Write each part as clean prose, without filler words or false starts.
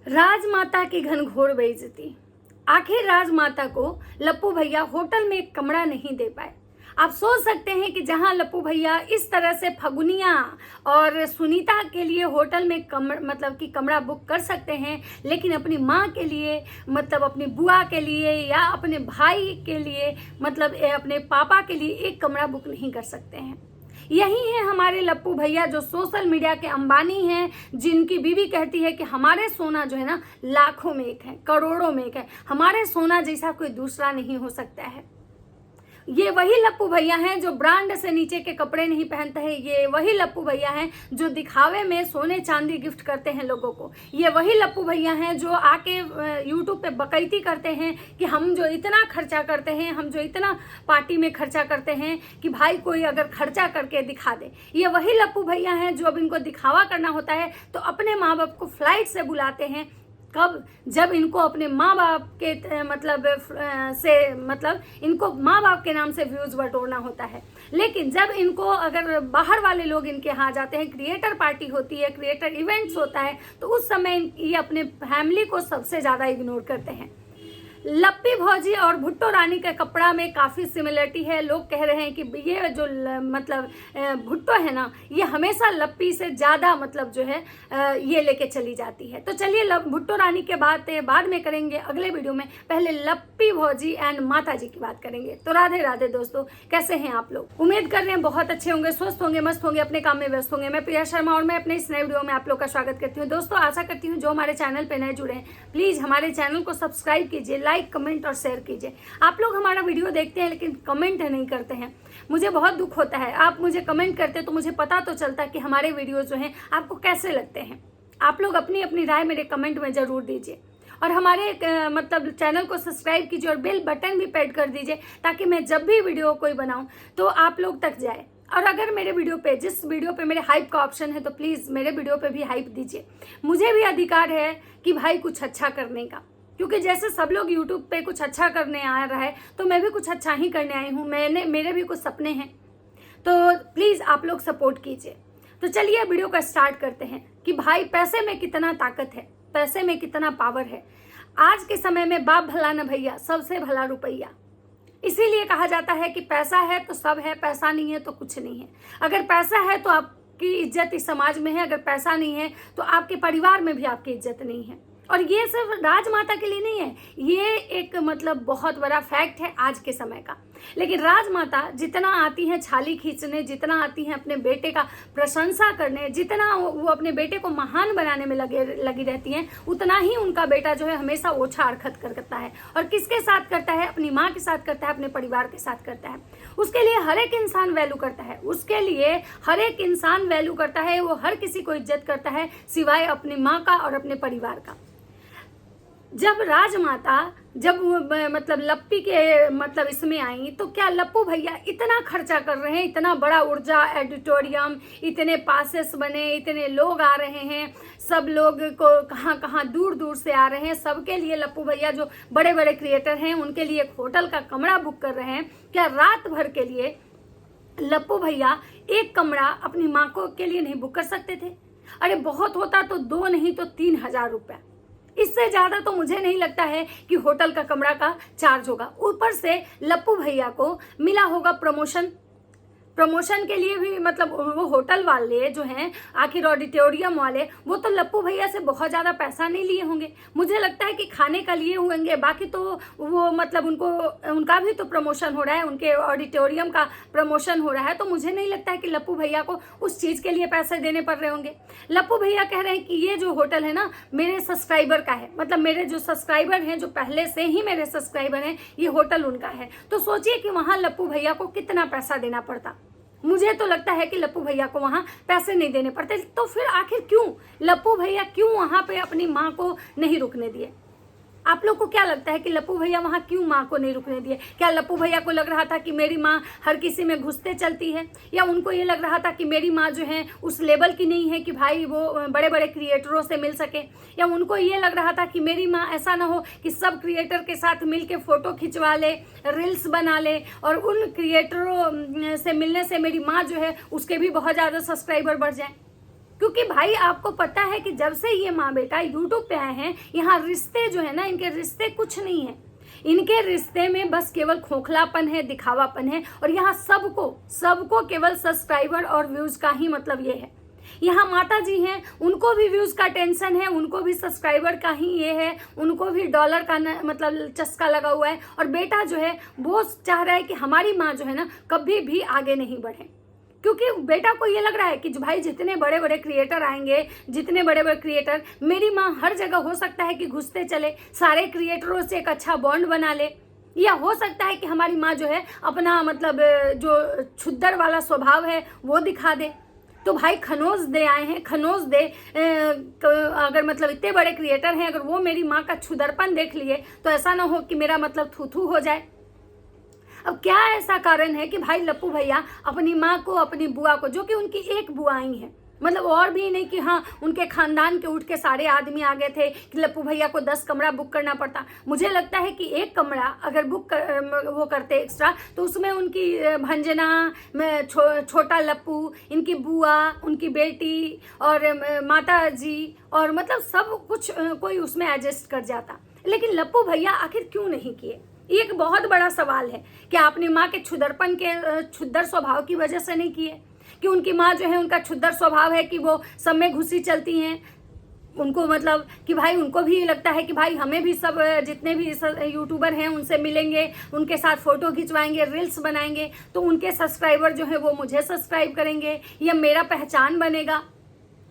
राजमाता की घनघोर बेइज्जती। आखिर राजमाता को लप्पू भैया होटल में एक कमरा नहीं दे पाए। आप सोच सकते हैं कि जहां लप्पू भैया इस तरह से फगुनिया और सुनीता के लिए होटल में कमरा बुक कर सकते हैं, लेकिन अपनी माँ के लिए अपनी बुआ के लिए या अपने भाई के लिए अपने पापा के लिए एक कमरा बुक नहीं कर सकते हैं। यही है हमारे लप्पू भैया जो सोशल मीडिया के अंबानी हैं, जिनकी बीवी कहती है कि हमारे सोना जो है ना लाखों में एक है, करोड़ों में एक है, हमारे सोना जैसा कोई दूसरा नहीं हो सकता है। ये वही लप्पू भैया हैं जो ब्रांड से नीचे के कपड़े नहीं पहनते हैं। ये वही लप्पू भैया हैं जो दिखावे में सोने चांदी गिफ्ट करते हैं लोगों को। ये वही लप्पू भैया हैं जो आके यूट्यूब पे बकैती करते हैं कि हम जो इतना खर्चा करते हैं, हम जो इतना पार्टी में खर्चा करते हैं कि भाई कोई अगर खर्चा करके दिखा दे। ये वही लप्पू भैया हैं जो अब इनको दिखावा करना होता है तो अपने माँ बाप को फ्लाइट से बुलाते हैं। कब? जब इनको अपने माँ बाप के इनको माँ बाप के नाम से व्यूज बटोरना होता है। लेकिन जब इनको अगर बाहर वाले लोग इनके यहाँ जाते हैं, क्रिएटर पार्टी होती है, क्रिएटर इवेंट्स होता है, तो उस समय ये अपने फैमिली को सबसे ज़्यादा इग्नोर करते हैं। लप्पी भौजी और भुट्टो रानी के कपड़ा में काफ़ी सिमिलरिटी है। लोग कह रहे हैं कि ये जो भुट्टो है ना, ये हमेशा लप्पी से ज़्यादा जो है ये लेके चली जाती है। तो चलिए भुट्टो रानी के बाद में करेंगे अगले वीडियो में। पहले लप्पी भौजी एंड माता जी की बात करेंगे। तो राधे राधे दोस्तों, कैसे हैं आप लोग? उम्मीद कर रहे हैं बहुत अच्छे होंगे, स्वस्थ होंगे, मस्त होंगे, अपने काम में व्यस्त होंगे। मैं प्रिया शर्मा और मैं अपने इस नए वीडियो में आप लोग का स्वागत करती हूँ। दोस्तों आशा करती हूँ जो हमारे चैनल पर नए जुड़े हैं प्लीज़ हमारे चैनल को सब्सक्राइब कीजिए, लाइक कमेंट और शेयर कीजिए। आप लोग हमारा वीडियो देखते हैं लेकिन कमेंट नहीं करते हैं, मुझे बहुत दुख होता है। आप मुझे कमेंट करते तो मुझे पता तो चलता कि हमारे वीडियो जो हैं आपको कैसे लगते हैं। आप लोग अपनी अपनी राय मेरे कमेंट में जरूर दीजिए और हमारे चैनल को सब्सक्राइब कीजिए और बेल बटन भी प्रेस कर दीजिए ताकि मैं जब भी वीडियो कोई बनाऊं तो आप लोग तक जाए। और अगर मेरे वीडियो पे, जिस वीडियो पे मेरे हाइप का ऑप्शन है, तो प्लीज़ मेरे वीडियो पे भी हाइप दीजिए। मुझे भी अधिकार है कि भाई कुछ अच्छा करने का, क्योंकि जैसे सब लोग यूट्यूब पे कुछ अच्छा करने आ रहा है तो मैं भी कुछ अच्छा ही करने आई हूँ। मेरे भी कुछ सपने हैं, तो प्लीज़ आप लोग सपोर्ट कीजिए। तो चलिए वीडियो का स्टार्ट करते हैं कि भाई पैसे में कितना ताकत है, पैसे में कितना पावर है। आज के समय में बाप भला न भैया, सबसे भला रुपया। इसीलिए कहा जाता है कि पैसा है तो सब है, पैसा नहीं है तो कुछ नहीं है। अगर पैसा है तो आपकी इज्जत इस समाज में है, अगर पैसा नहीं है तो आपके परिवार में भी आपकी इज्जत नहीं है। और ये सिर्फ राजमाता के लिए नहीं है, ये एक बहुत बड़ा फैक्ट है आज के समय का। लेकिन राजमाता जितना आती हैं छाली खींचने, जितना आती हैं अपने बेटे का प्रशंसा करने, जितना वो अपने बेटे को महान बनाने में लगी रहती हैं, उतना ही उनका बेटा जो है हमेशा ओछा हरकत करता है। और किसके साथ करता है? अपनी माँ के साथ करता है, अपने परिवार के साथ करता है। उसके लिए हर एक इंसान वैल्यू करता है, उसके लिए हर एक इंसान वैल्यू करता है, वो हर किसी को इज्जत करता है सिवाय अपनी माँ का और अपने परिवार का। जब राजमाता लप्पी के इसमें आई तो क्या लप्पू भैया इतना खर्चा कर रहे हैं, इतना बड़ा ऊर्जा एडिटोरियम, इतने पासेस बने, इतने लोग आ रहे हैं, सब लोग को कहाँ कहाँ दूर दूर से आ रहे हैं। सबके लिए लप्पू भैया जो बड़े बड़े क्रिएटर हैं उनके लिए एक होटल का कमरा बुक कर रहे हैं। क्या रात भर के लिए लप्पू भैया एक कमरा अपनी माँ को के लिए नहीं बुक कर सकते थे? अरे बहुत होता तो 2 नहीं तो 3,000 रुपया, इससे ज़्यादा तो मुझे नहीं लगता है कि होटल का कमरा का चार्ज होगा। ऊपर से लप्पू भैया को मिला होगा प्रमोशन के लिए भी, वो होटल वाले जो हैं, आखिर ऑडिटोरियम वाले, वो तो लप्पू भैया से बहुत ज़्यादा पैसा नहीं लिए होंगे। मुझे लगता है कि खाने का लिए होंगे, बाकी तो वो उनका भी तो प्रमोशन हो रहा है, उनके ऑडिटोरियम का प्रमोशन हो रहा है। तो मुझे नहीं लगता है कि लप्पू भैया को उस चीज़ के लिए पैसे देने पड़ रहे होंगे। लप्पू भैया कह रहे हैं कि ये जो होटल है ना मेरे सब्सक्राइबर का है, मेरे जो सब्सक्राइबर हैं, जो पहले से ही मेरे सब्सक्राइबर हैं, ये होटल उनका है। तो सोचिए कि वहाँ लप्पू भैया को कितना पैसा देना पड़ता। मुझे तो लगता है कि लप्पू भैया को वहाँ पैसे नहीं देने पड़ते। तो फिर आखिर क्यों लप्पू भैया वहाँ पे अपनी माँ को नहीं रुकने दिए? आप लोग को क्या लगता है कि लप्पू भैया वहाँ क्यों माँ को नहीं रुकने दिए? क्या लप्पू भैया को लग रहा था कि मेरी माँ हर किसी में घुसते चलती है, या उनको ये लग रहा था कि मेरी माँ जो है उस लेवल की नहीं है कि भाई वो बड़े बड़े क्रिएटरों से मिल सके, या उनको ये लग रहा था कि मेरी माँ ऐसा ना हो कि सब क्रिएटर के साथ मिल के फ़ोटो खिंचवा ले, रील्स बना ले और उन क्रिएटरों से मिलने से मेरी माँ जो है उसके भी बहुत ज़्यादा सब्सक्राइबर बढ़ जाए। क्योंकि भाई आपको पता है कि जब से ये माँ बेटा यूट्यूब पे आए हैं, यहाँ रिश्ते जो है ना, इनके रिश्ते कुछ नहीं है। इनके रिश्ते में बस केवल खोखलापन है, दिखावापन है। और यहाँ सबको केवल सब्सक्राइबर और व्यूज का ही मतलब ये है। यहाँ माता जी हैं, उनको भी व्यूज का टेंशन है, उनको भी सब्सक्राइबर का ही ये है, उनको भी डॉलर का मतलब चस्का लगा हुआ है। और बेटा जो है वो चाह रहा है कि हमारी माँ जो है ना कभी भी आगे नहीं बढ़े, क्योंकि बेटा को ये लग रहा है कि जो भाई जितने बड़े बड़े क्रिएटर आएंगे, जितने बड़े बड़े क्रिएटर, मेरी माँ हर जगह हो सकता है कि घुसते चले, सारे क्रिएटरों से एक अच्छा बॉन्ड बना ले, या हो सकता है कि हमारी माँ जो है अपना मतलब जो छुद्दर वाला स्वभाव है वो दिखा दे। तो भाई खनोज दे आए हैं, खनोज दे अगर मतलब इतने बड़े क्रिएटर हैं, अगर वो मेरी माँ का छुदरपन देख लिए तो ऐसा ना हो कि मेरा मतलब थू हो जाए। अब क्या ऐसा कारण है कि भाई लप्पू भैया अपनी माँ को, अपनी बुआ को, जो कि उनकी एक बुआ आई है, मतलब और भी नहीं कि हाँ उनके खानदान के उठ के सारे आदमी आ गए थे कि लप्पू भैया को 10 कमरा बुक करना पड़ता। मुझे लगता है कि एक कमरा अगर वो करते एक्स्ट्रा तो उसमें उनकी भंजना में छोटा लप्पू, इनकी बुआ, उनकी बेटी और माता जी और मतलब सब कुछ कोई उसमें एडजस्ट कर जाता। लेकिन लप्पू भैया आखिर क्यों नहीं किए? ये एक बहुत बड़ा सवाल है। क्या अपनी माँ के छुदरपन के छुद्दर स्वभाव की वजह से नहीं किए? कि उनकी माँ जो है उनका छुद्दर स्वभाव है कि वो सब में घुसी चलती हैं, उनको मतलब कि भाई उनको भी लगता है कि भाई हमें भी सब जितने भी यूट्यूबर हैं उनसे मिलेंगे, उनके साथ फोटो खिंचवाएंगे, रील्स बनाएंगे, तो उनके सब्सक्राइबर जो है वो मुझे सब्सक्राइब करेंगे, या मेरा पहचान बनेगा।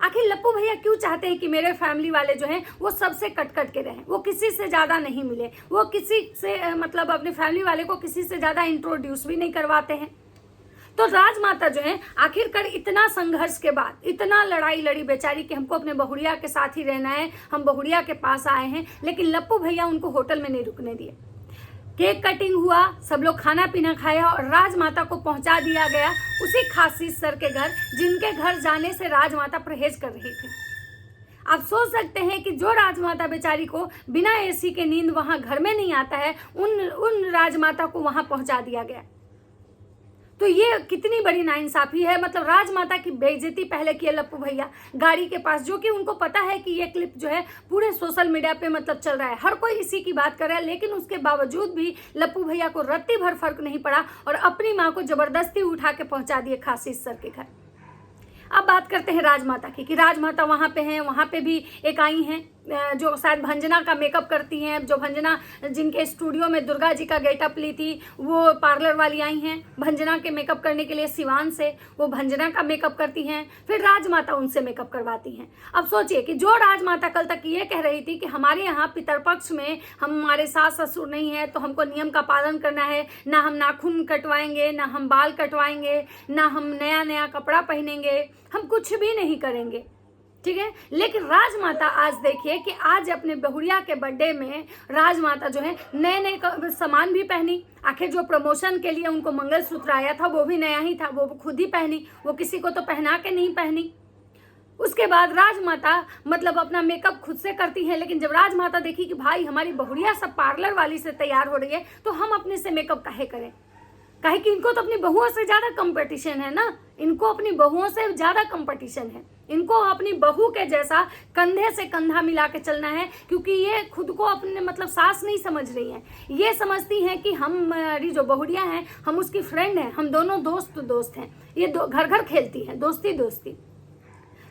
आखिर लप्पू भैया क्यों चाहते हैं कि मेरे फैमिली वाले जो हैं वो सबसे कट के रहें, वो किसी से ज़्यादा नहीं मिले, वो किसी से मतलब अपने फैमिली वाले को किसी से ज़्यादा इंट्रोड्यूस भी नहीं करवाते हैं? तो राजमाता जो है आखिरकार इतना संघर्ष के बाद, इतना लड़ाई लड़ी बेचारी कि हमको अपने बहुड़िया के साथ ही रहना है, हम बहुड़िया के पास आए हैं, लेकिन लप्पू भैया उनको होटल में नहीं रुकने दिए। केक कटिंग हुआ, सब लोग खाना पीना खाया और राजमाता को पहुंचा दिया गया उसी खासिस सर के घर, जिनके घर जाने से राजमाता परहेज कर रही थी। आप सोच सकते हैं कि जो राजमाता बेचारी को बिना एसी के नींद वहां घर में नहीं आता है, उन राजमाता को वहां पहुंचा दिया गया। तो ये कितनी बड़ी नाइंसाफी है। मतलब राजमाता की बेइज्जती पहले किए लप्पू भैया गाड़ी के पास, जो कि उनको पता है कि ये क्लिप जो है पूरे सोशल मीडिया पे मतलब चल रहा है, हर कोई इसी की बात कर रहा है, लेकिन उसके बावजूद भी लप्पू भैया को रत्ती भर फर्क नहीं पड़ा और अपनी माँ को जबरदस्ती उठा के पहुंचा दिए खासिस सर के घर। अब बात करते हैं राजमाता की, कि राजमाता वहाँ पे हैं, वहाँ पे भी एक आई हैं जो शायद भंजना का मेकअप करती हैं, जो भंजना जिनके स्टूडियो में दुर्गा जी का गेटअप ली थी, वो पार्लर वाली आई हैं भंजना के मेकअप करने के लिए सिवान से, वो भंजना का मेकअप करती हैं, फिर राजमाता उनसे मेकअप करवाती हैं। अब सोचिए कि जो राजमाता कल तक ये कह रही थी कि हमारे यहाँ पितरपक्ष में हमारे सास ससुर नहीं है तो हमको नियम का पालन करना है, ना हम नाखून कटवाएंगे, ना हम बाल कटवाएंगे, ना हम नया नया कपड़ा पहनेंगे, हम कुछ भी नहीं करेंगे, ठीक है। लेकिन राजमाता आज देखिए कि आज अपने बहुड़िया के बर्थडे में राजमाता जो है नए नए सामान भी पहनी। आखिर जो प्रमोशन के लिए उनको मंगलसूत्र आया था वो भी नया ही था, वो खुद ही पहनी, वो किसी को तो पहना के नहीं पहनी। उसके बाद राजमाता मतलब अपना मेकअप खुद से करती है, लेकिन जब राजमाता देखी कि भाई हमारी बहुड़िया सब पार्लर वाली से तैयार हो रही है तो हम अपने से मेकअप काहे करें, काहे कि इनको तो अपनी बहुओं से ज्यादा कंपटीशन है ना, इनको अपनी बहुओं से ज्यादा कंपटीशन है, इनको अपनी बहू के जैसा कंधे से कंधा मिला के चलना है, क्योंकि ये खुद को अपने मतलब सास नहीं समझ रही हैं, ये समझती हैं कि हमारी जो बहुड़िया हैं हम उसकी फ्रेंड हैं, हम दोनों दोस्त हैं, ये घर घर खेलती हैं, दोस्ती।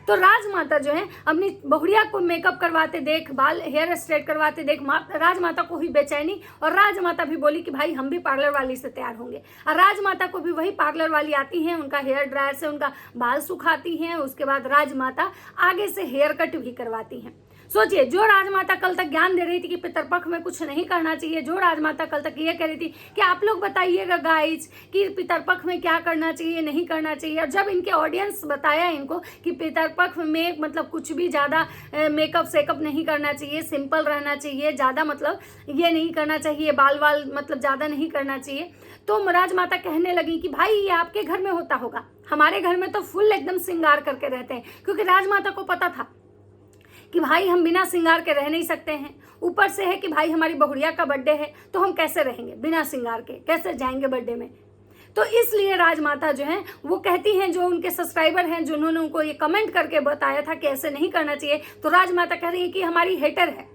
तो राजमाता जो है अपनी बहुड़िया को मेकअप करवाते देख, बाल हेयर स्ट्रेट करवाते देख राजमाता को हुई बेचैनी, और राजमाता भी बोली कि भाई हम भी पार्लर वाली से तैयार होंगे। और राजमाता को भी वही पार्लर वाली आती हैं, उनका हेयर ड्रायर से उनका बाल सुखाती हैं, उसके बाद राजमाता आगे से हेयर कट भी करवाती हैं। सोचिए, जो राजमाता कल तक ज्ञान दे रही थी कि पितरपक्ष में कुछ नहीं करना चाहिए, जो राजमाता कल तक ये कह रही थी कि आप लोग बताइएगा गाइज कि पितरपक्ष में क्या करना चाहिए, नहीं करना चाहिए, और जब इनके ऑडियंस बताया इनको कि पितरपक्ष में मतलब कुछ भी ज़्यादा मेकअप सेकअप नहीं करना चाहिए, सिंपल रहना चाहिए, ज़्यादा मतलब ये नहीं करना चाहिए, बाल वाल मतलब ज़्यादा नहीं करना चाहिए, तो राजमाता कहने लगी कि भाई ये आपके घर में होता होगा, हमारे घर में तो फुल एकदम श्रृंगार करके रहते हैं, क्योंकि राजमाता को पता था कि भाई हम बिना श्रृंगार के रह नहीं सकते हैं। ऊपर से है कि भाई हमारी बहुड़िया का बर्थडे है तो हम कैसे रहेंगे बिना श्रृंगार के, कैसे जाएंगे बर्थडे में। तो इसलिए राजमाता जो है वो कहती हैं, जो उनके सब्सक्राइबर हैं जिन्होंने उनको ये कमेंट करके बताया था कि ऐसे नहीं करना चाहिए, तो राजमाता कह रही है कि हमारी हेटर है।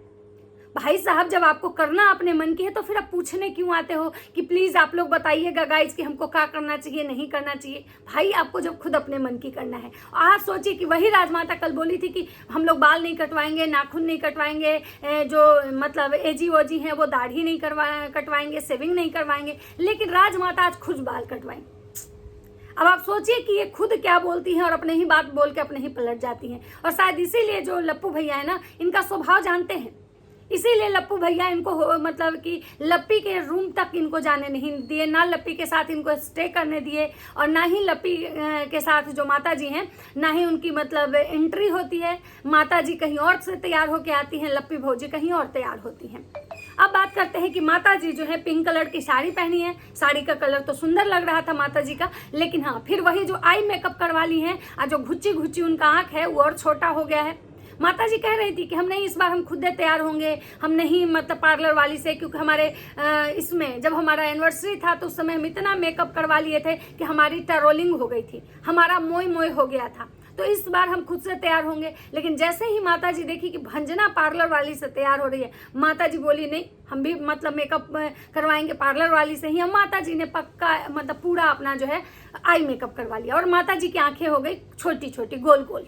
भाई साहब, जब आपको करना अपने मन की है तो फिर आप पूछने क्यों आते हो कि प्लीज आप लोग बताइएगा गाइज कि हमको क्या करना चाहिए, नहीं करना चाहिए। भाई आपको जब खुद अपने मन की करना है। आप सोचिए कि वही राजमाता कल बोली थी कि हम लोग बाल नहीं कटवाएंगे, नाखून नहीं कटवाएंगे, जो मतलब एजी ओजी हैं वो दाढ़ी नहीं कटवाएंगे, सेविंग नहीं करवाएंगे, लेकिन राजमाता आज खुद बाल कटवाएंगे। अब आप सोचिए कि ये खुद क्या बोलती हैं और अपने ही बात बोल के अपने ही पलट जाती हैं। और शायद इसीलिए जो लप्पू भैया है ना, इनका स्वभाव जानते हैं, इसीलिए लप्पू भैया इनको मतलब कि लप्पी के रूम तक इनको जाने नहीं दिए, ना लप्पी के साथ इनको स्टे करने दिए, और ना ही लप्पी के साथ जो माता जी हैं, ना ही उनकी मतलब एंट्री होती है। माता जी कहीं और से तैयार होके आती हैं, लप्पी भौजी कहीं और तैयार होती हैं। अब बात करते हैं कि माता जी जो है पिंक कलर की साड़ी पहनी है। साड़ी का कलर तो सुंदर लग रहा था माता जी का, लेकिन हाँ फिर वही जो आई मेकअप करवा ली है और जो घुच्ची घुच्ची उनका आँख है वो और छोटा हो गया है। माता जी कह रही थी कि हम नहीं, इस बार हम खुद तैयार होंगे, हम नहीं मतलब पार्लर वाली से, क्योंकि हमारे इसमें जब हमारा एनिवर्सरी था तो उस समय हम इतना मेकअप करवा लिए थे कि हमारी टरोलिंग हो गई थी, हमारा मोय मोय हो गया था, तो इस बार हम खुद से तैयार होंगे। लेकिन जैसे ही माता जी देखी कि भंजना पार्लर वाली से तैयार हो रही है, माता जी बोली नहीं, हम भी मतलब मेकअप करवाएंगे पार्लर वाली से ही। हम माता जी ने पक्का मतलब पूरा अपना जो है आई मेकअप करवा लिया, और माता जी की आंखें हो गई छोटी छोटी गोल गोल,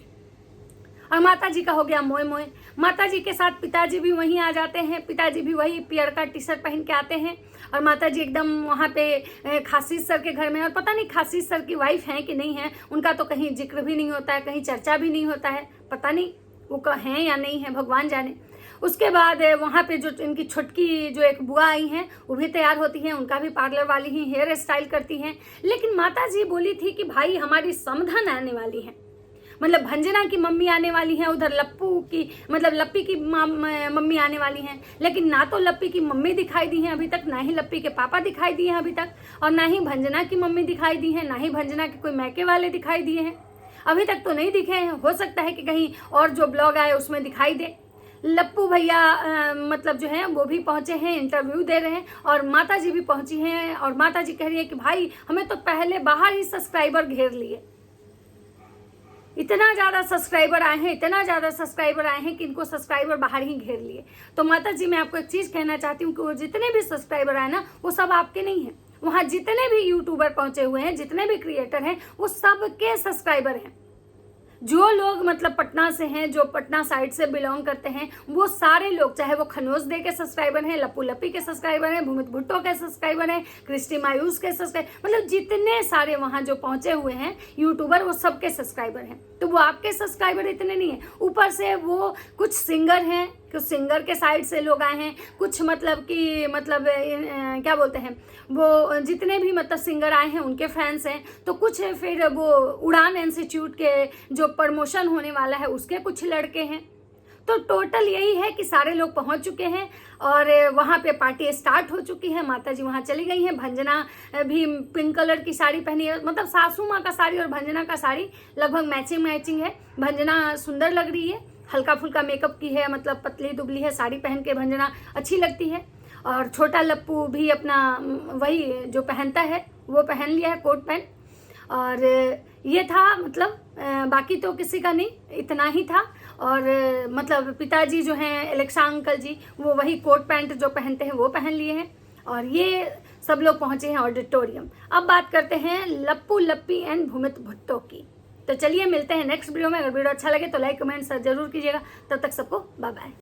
और माता जी का हो गया मोय मोय। माता जी के साथ पिताजी भी वहीं आ जाते हैं, पिताजी भी वही पियर का टी शर्ट पहन के आते हैं, और माता जी एकदम वहाँ पे खासिस सर के घर में, और पता नहीं खासिस सर की वाइफ हैं कि नहीं है, उनका तो कहीं जिक्र भी नहीं होता है, कहीं चर्चा भी नहीं होता है, पता नहीं वो हैं या नहीं है, भगवान जाने। उसके बाद वहाँ पे जो इनकी छुटकी जो एक बुआ आई हैं वो भी तैयार होती हैं, उनका भी पार्लर वाली ही हेयर स्टाइल करती हैं। लेकिन माता जी बोली थी कि भाई हमारी समधन आने वाली है, मतलब भंजना की मम्मी आने वाली है, उधर लप्पू की मतलब लप्पी की मम्मी आने वाली हैं, लेकिन ना तो लप्पी की मम्मी दिखाई दी है अभी तक, ना ही लप्पी के पापा दिखाई दिए हैं अभी तक, और ना ही भंजना की मम्मी दिखाई दी है, ना ही भंजना के कोई मैके वाले दिखाई दिए हैं, अभी तक तो नहीं दिखे हैं। हो सकता है कि कहीं और जो ब्लॉग आए उसमें दिखाई दे। लप्पू भैया मतलब जो है वो भी पहुंचे हैं, इंटरव्यू दे रहे हैं, और माता जी भी पहुंची हैं, और माता जी कह रही है कि भाई हमें तो पहले बाहर ही सब्सक्राइबर घेर लिए, इतना ज़्यादा सब्सक्राइबर आए हैं, इतना ज़्यादा सब्सक्राइबर आए हैं कि इनको सब्सक्राइबर बाहर ही घेर लिए। तो माता जी मैं आपको एक चीज़ कहना चाहती हूँ कि वो जितने भी सब्सक्राइबर आए ना, वो सब आपके नहीं हैं। वहाँ जितने भी यूट्यूबर पहुँचे हुए हैं, जितने भी क्रिएटर हैं, वो सबके सब्सक्राइबर हैं। जो लोग मतलब पटना से हैं, जो पटना साइड से बिलोंग करते हैं, वो सारे लोग, चाहे वो खनोज दे के सब्सक्राइबर हैं, लप्पू लप्पी के सब्सक्राइबर हैं, भूमित भुट्टो के सब्सक्राइबर हैं, क्रिस्टी मायूस के सब्सक्राइबर, मतलब जितने सारे वहाँ जो पहुंचे हुए हैं यूट्यूबर, वो सबके सब्सक्राइबर हैं। तो वो आपके सब्सक्राइबर इतने नहीं है, ऊपर से वो कुछ सिंगर हैं, कुछ सिंगर के साइड से लोग आए हैं, कुछ मतलब कि मतलब क्या बोलते हैं वो जितने भी मतलब सिंगर आए हैं उनके फैंस हैं, तो कुछ फिर वो उड़ान इंस्टीट्यूट के जो प्रमोशन होने वाला है उसके कुछ लड़के हैं। तो टोटल यही है कि सारे लोग पहुंच चुके हैं और वहाँ पे पार्टी स्टार्ट हो चुकी है। माता जी वहाँ चली गई हैं, भंजना भी पिंक कलर की साड़ी पहनी है, मतलब सासू माँ का साड़ी और भंजना का साड़ी लगभग मैचिंग है। भंजना सुंदर लग रही है, हल्का फुल्का मेकअप की है, मतलब पतली दुबली है, साड़ी पहन के भंजना अच्छी लगती है। और छोटा लप्पू भी अपना वही जो पहनता है वो पहन लिया है, कोट पैंट। और ये था मतलब बाकी तो किसी का नहीं, इतना ही था। और मतलब पिताजी जो हैं एलेक्सा अंकल जी, वो वही कोट पैंट जो पहनते हैं वो पहन लिए हैं, और ये सब लोग पहुंचे हैं ऑडिटोरियम। अब बात करते हैं लप्पू लप्पी एंड भूमित भुट्टो की। तो चलिए मिलते हैं नेक्स्ट वीडियो में। अगर वीडियो अच्छा लगे तो लाइक कमेंट जरूर कीजिएगा। तब तक सबको बाय बाय।